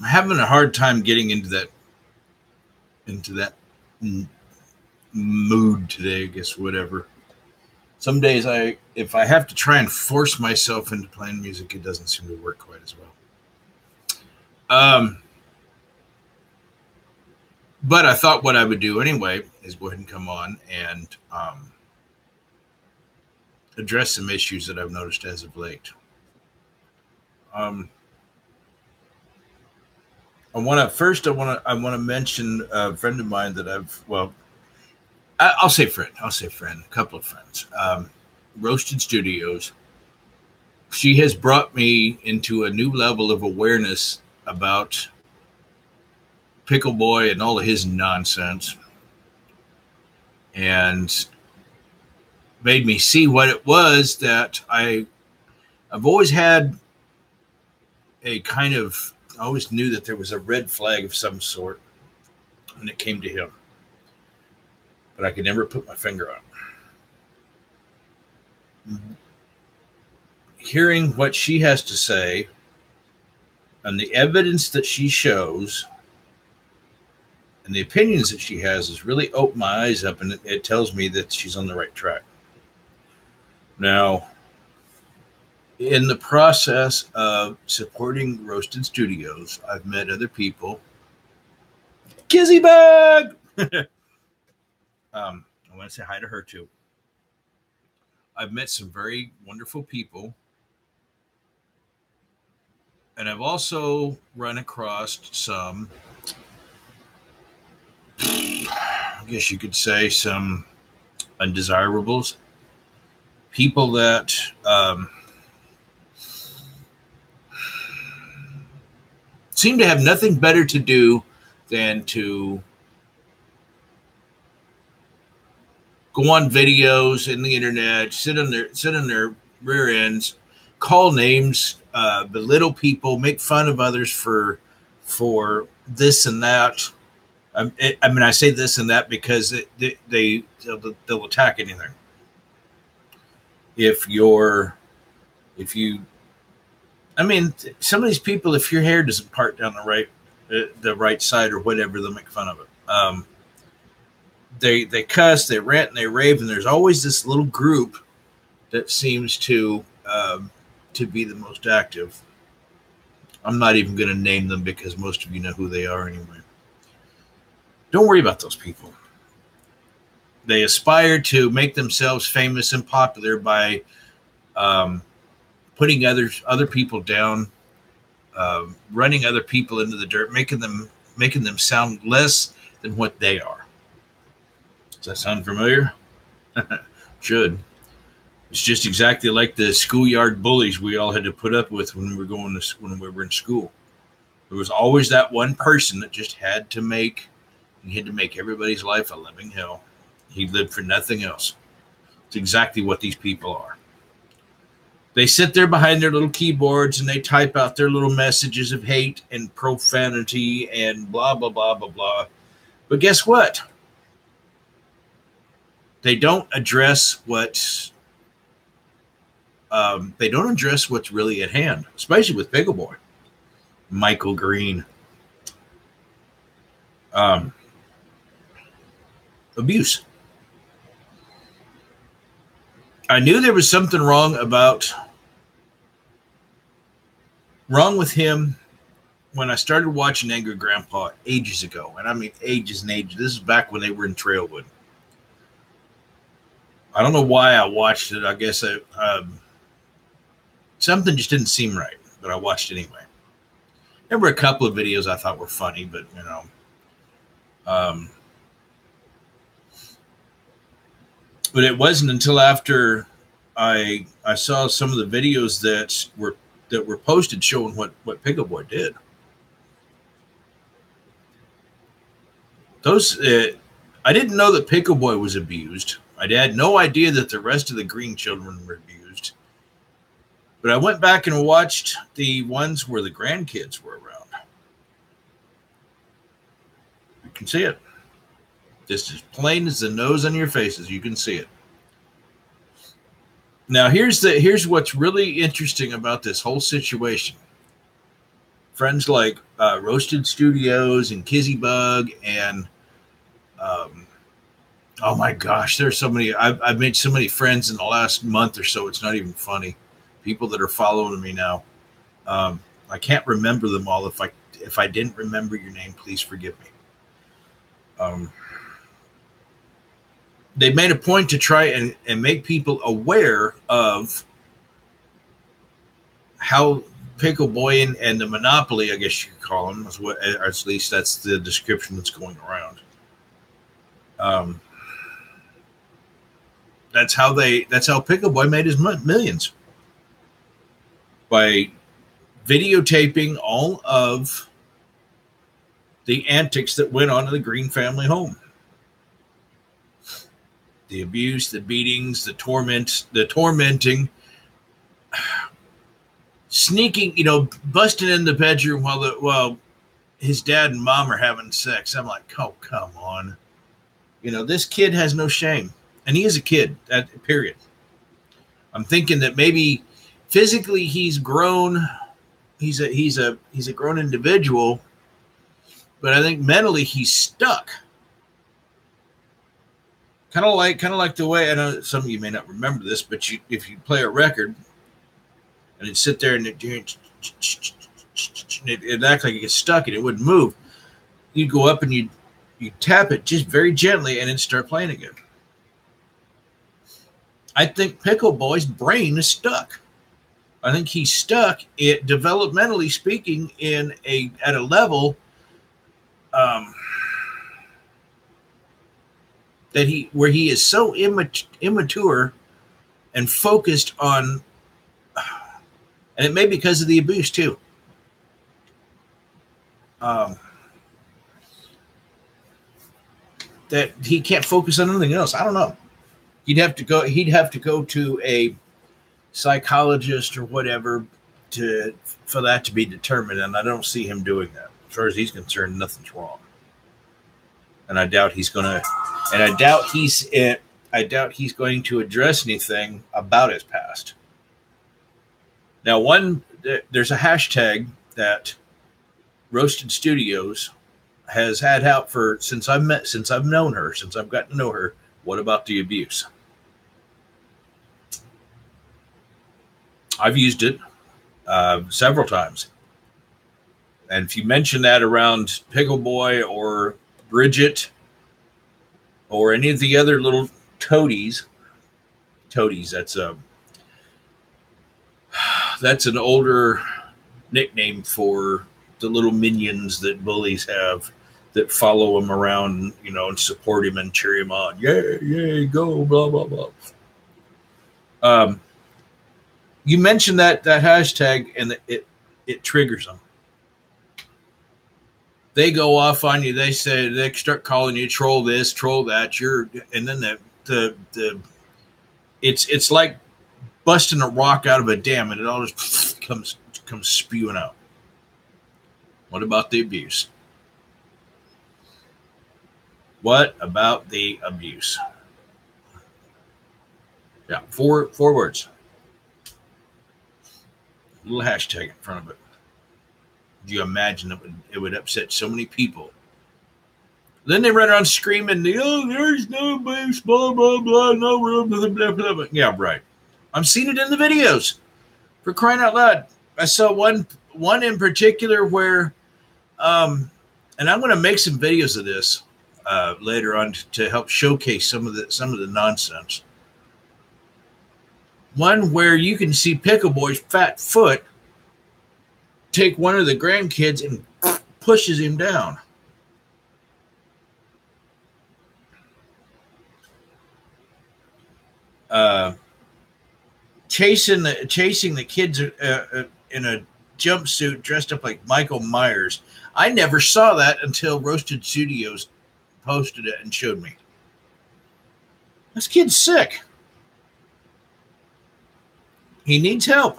I'm having a hard time getting into that mood today, I guess, whatever. Some days if I have to try and force myself into playing music, it doesn't seem to work quite as well. But I thought what I would do anyway is go ahead and come on and address some issues that I've noticed as of late. I want to mention a friend of mine that I'll say friend, a couple of friends. Roasted Studios. She has brought me into a new level of awareness about Pickle Boy and all of his nonsense, and made me see what it was that I've always had a kind of, I always knew that there was a red flag of some sort when it came to him, but I could never put my finger on it. Hearing what she has to say and the evidence that she shows and the opinions that she has really opened my eyes up, and it tells me that she's on the right track. Now, in the process of supporting Roasted Studios, I've met other people. Kizzybug! I want to say hi to her too. I've met some very wonderful people. And I've also run across some, I guess you could say, some undesirables. People that seem to have nothing better to do than to go on videos in the internet, sit on their rear ends, call names, belittle people, make fun of others for this and that. I say this and that because they'll attack anything. Some of these people, if your hair doesn't part down the right side or whatever, they'll make fun of it. They cuss, they rant, and they rave, and there's always this little group that seems to be the most active. I'm not even going to name them because most of you know who they are anyway. Don't worry about those people. They aspire to make themselves famous and popular by putting other people down, running other people into the dirt, making them sound less than what they are. Does that sound familiar? Should. It's just exactly like the schoolyard bullies we all had to put up with when we were in school. There was always that one person that just had to make everybody's life a living hell. He lived for nothing else. It's exactly what these people are. They sit there behind their little keyboards and they type out their little messages of hate and profanity and blah, blah, blah, blah, blah. But guess what? They don't address what's really at hand, especially with Pickle Boy, Michael Green. Abuse. I knew there was something wrong with him when I started watching Angry Grandpa ages ago. And I mean ages and ages. This is back when they were in Trailwood. I don't know why I watched it. I guess something just didn't seem right, but I watched it anyway. There were a couple of videos I thought were funny, but but it wasn't until after I saw some of the videos that were posted showing what Pickle Boy did. I didn't know that Pickle Boy was abused. I had no idea that the rest of the Green children were abused. But I went back and watched the ones where the grandkids were around. You can see it. Just as plain as the nose on your faces, you can see it. Now, here's what's really interesting about this whole situation. friends like Roasted Studios and Kizzy Bug and oh my gosh, there's so many. I've made so many friends in the last month or so. It's not even funny. People that are following me now. I can't remember them all. If I didn't remember your name, please forgive me. They made a point to try and make people aware of how Pickle Boy and the Monopoly, I guess you could call them, or at least that's the description that's going around. That's how Pickle Boy made his millions, by videotaping all of the antics that went on in the Green family home. The abuse, the beatings, the tormenting, sneaking, busting in the bedroom while his dad and mom are having sex. I'm like, oh, come on. This kid has no shame. And he is a kid, period. I'm thinking that maybe physically he's grown. He's a grown individual, but I think mentally he's stuck. Kind of like the way, I know some of you may not remember this, but if you play a record and it'd sit there and it'd act like it gets stuck and it wouldn't move, you'd go up and you'd tap it just very gently and it'd start playing again. I think Pickle Boy's brain is stuck. I think he's stuck, developmentally speaking, at a level where he is so immature and focused on, and it may be because of the abuse too. That he can't focus on anything else. I don't know. He'd have to go to a psychologist or whatever for that to be determined, and I don't see him doing that. As far as he's concerned, nothing's wrong. And I doubt he's going to address anything about his past. Now, there's a hashtag that Roasted Studios has had out since I've gotten to know her. What about the abuse? I've used it several times. And if you mention that around Pickle Boy or Bridget or any of the other little toadies, that's an older nickname for the little minions that bullies have that follow him around, and support him and cheer him on. Yeah, go, blah, blah, blah. You mentioned that hashtag and it triggers them. They go off on you. They start calling you troll this, troll that. And then it's like busting a rock out of a dam, and it all just comes spewing out. What about the abuse? What about the abuse? Yeah, four words. A little hashtag in front of it. Do you imagine it would upset so many people? Then they run around screaming, there's no abuse, blah, blah, blah, no room, blah, blah, blah, blah. Yeah, right. I'm seeing it in the videos. For crying out loud. I saw one in particular where, and I'm going to make some videos of this later on to help showcase some of the nonsense. One where you can see Pickle Boy's fat foot take one of the grandkids and pushes him down. Chasing the kids in a jumpsuit dressed up like Michael Myers. I never saw that until Roasted Studios posted it and showed me. This kid's sick. He needs help.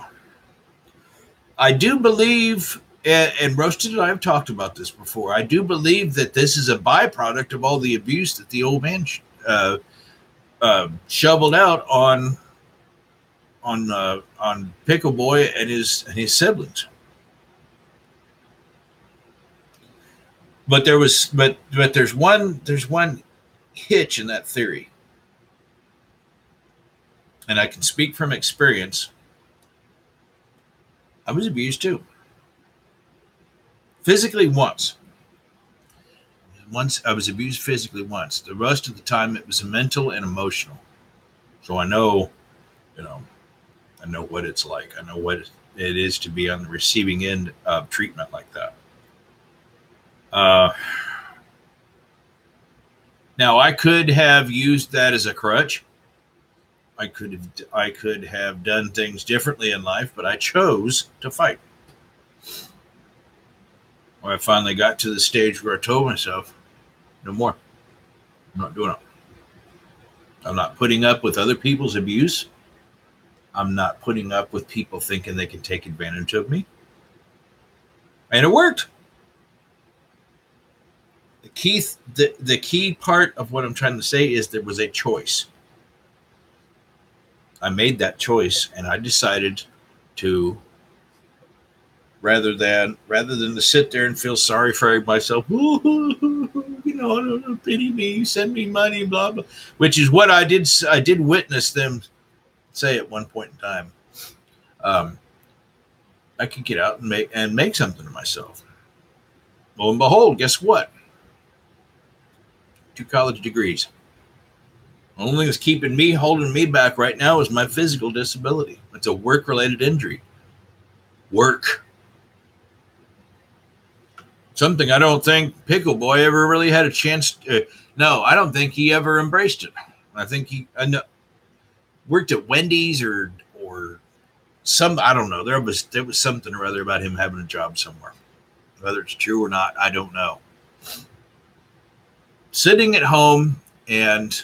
I do believe, and Roasted and I have talked about this before, I do believe that this is a byproduct of all the abuse that the old man shoveled out on Pickle Boy and his siblings. But there's one hitch in that theory. And I can speak from experience. I was abused too. Physically once. Once I was abused physically once. The rest of the time it was mental and emotional. So I know what it's like. I know what it is to be on the receiving end of treatment like that. Now I could have used that as a crutch. I could have done things differently in life, but I chose to fight. When I finally got to the stage where I told myself, no more. I'm not doing it. I'm not putting up with other people's abuse. I'm not putting up with people thinking they can take advantage of me. And it worked. The key part of what I'm trying to say is there was a choice. I made that choice, and I decided to, rather than to sit there and feel sorry for myself, pity me, send me money, blah blah, which is what I did. I did witness them say at one point in time. I could get out and make something of myself. Lo and behold, guess what? 2 college degrees. The only thing that's holding me back right now is my physical disability. It's a work-related injury. Work. Something I don't think Pickle Boy ever really had a chance to. No, I don't think he ever embraced it. I think he worked at Wendy's or some, I don't know. There was something or other about him having a job somewhere. Whether it's true or not, I don't know. Sitting at home and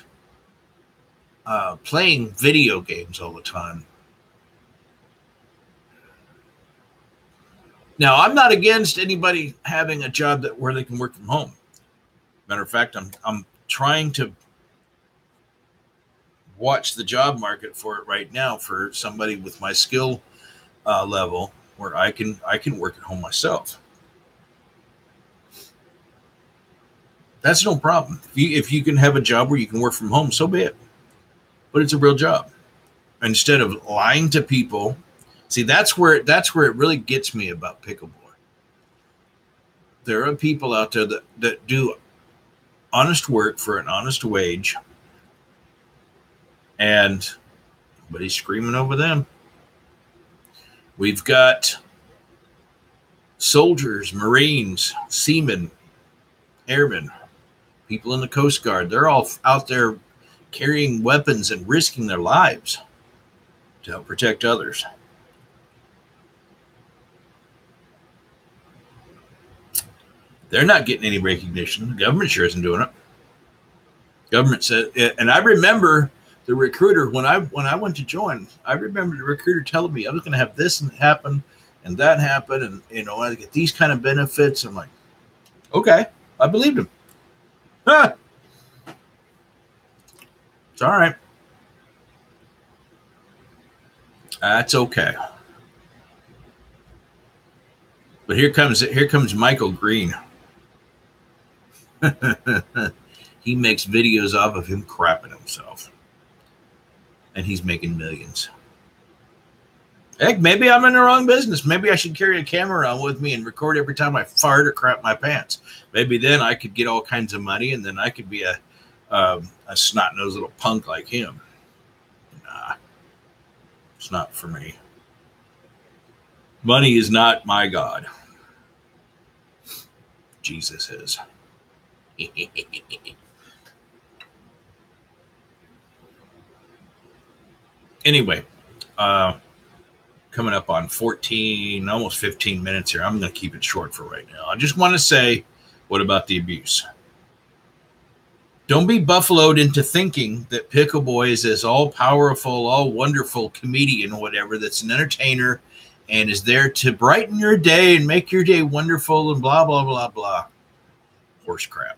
playing video games all the time. Now, I'm not against anybody having a job where they can work from home. Matter of fact, I'm trying to watch the job market for it right now for somebody with my skill level where I can work at home myself. That's no problem. If you can have a job where you can work from home, so be it. But it's a real job. Instead of lying to people, see, that's where it really gets me about Pickle Boy. There are people out there that do honest work for an honest wage, and nobody's screaming over them. We've got soldiers, Marines, seamen, airmen, people in the Coast Guard. They're all out there carrying weapons and risking their lives to help protect others. They're not getting any recognition. The government sure isn't doing it. Government said, and I remember the recruiter when I went to join. I remember the recruiter telling me I was going to have this and happen, and that happen, and I get these kind of benefits. I'm like, okay, I believed him. Huh. It's all right. That's okay. But here comes Michael Green. He makes videos of him crapping himself. And he's making millions. Heck, maybe I'm in the wrong business. Maybe I should carry a camera around with me and record every time I fart or crap my pants. Maybe then I could get all kinds of money, and then I could be a snot-nosed little punk like him. Nah, it's not for me. Money is not my God. Jesus is. Anyway, coming up on 14, almost 15 minutes here. I'm going to keep it short for right now. I just want to say, what about the abuse? Don't be buffaloed into thinking that Pickle Boy is this all-powerful, all-wonderful comedian or whatever that's an entertainer and is there to brighten your day and make your day wonderful and blah, blah, blah, blah. Horse crap.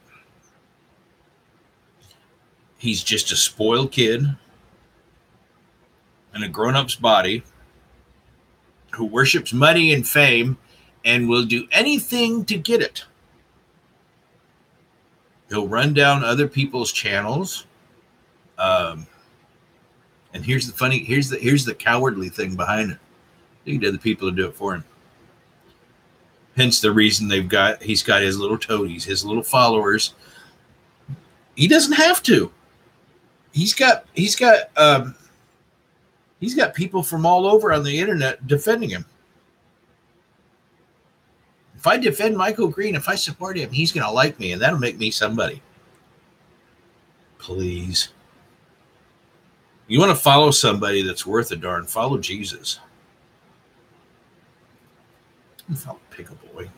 He's just a spoiled kid in a grown-up's body who worships money and fame and will do anything to get it. He'll run down other people's channels. And here's the cowardly thing behind it. He get other people to do it for him. Hence the reason he's got his little toadies, his little followers. He doesn't have to. He's got people from all over on the internet defending him. If I defend Michael Green, if I support him, he's going to like me, and that'll make me somebody. Please. You want to follow somebody that's worth a darn, follow Jesus. Follow Pickle Boy.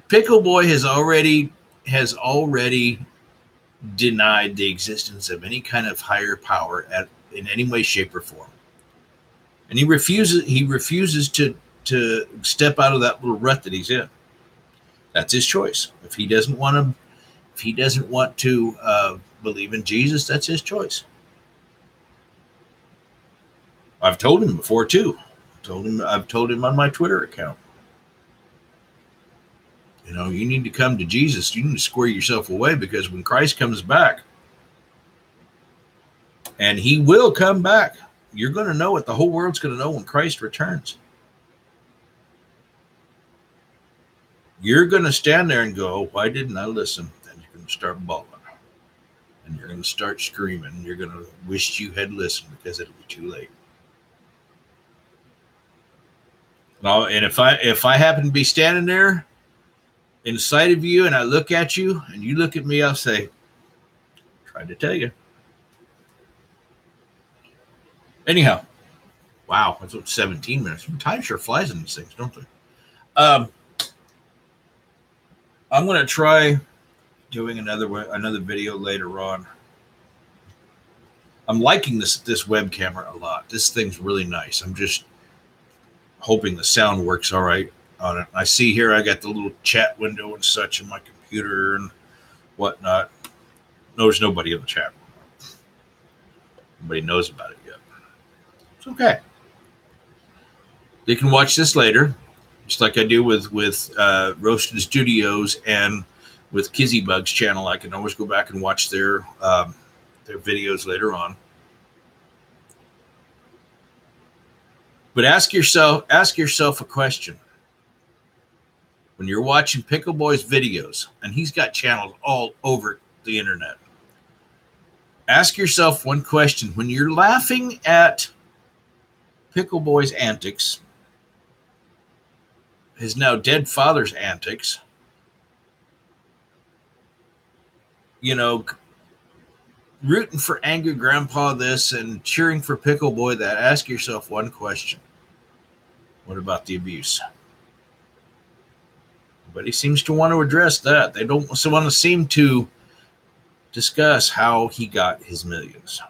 Pickle Boy has already denied the existence of any kind of higher power in any way, shape, or form. And he refuses to step out of that little rut that he's in. That's his choice. If he doesn't want to believe in Jesus, that's his choice. I've told him before too. I've told him on my Twitter account. You know, you need to come to Jesus. You need to square yourself away, because when Christ comes back, and he will come back, you're going to know it. The whole world's going to know when Christ returns. You're going to stand there and go, why didn't I listen? Then you're going to start bawling. And you're going to start screaming. And you're going to wish you had listened, because it'll be too late. And if I happen to be standing there in sight of you and I look at you and you look at me, I'll say, tried to tell you. Anyhow, wow, that's 17 minutes. Time sure flies in these things, don't they? I'm going to try doing another video later on. I'm liking this web camera a lot. This thing's really nice. I'm just hoping the sound works all right on it. I see here I got the little chat window and such in my computer and whatnot. There's nobody in the chat. Nobody knows about it yet. It's okay. They can watch this later, just like I do with Roasted Studios and with Kizzy Bug's channel. I can always go back and watch their videos later on. But ask yourself a question. When you're watching Pickle Boy's videos, and he's got channels all over the internet, ask yourself one question. When you're laughing at Pickle Boy's antics, his now dead father's antics, you know, rooting for Angry Grandpa this and cheering for Pickle Boy that, ask yourself one question. What about the abuse? Nobody seems to want to address that. They don't want to seem to discuss how he got his millions.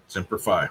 Semper Fi.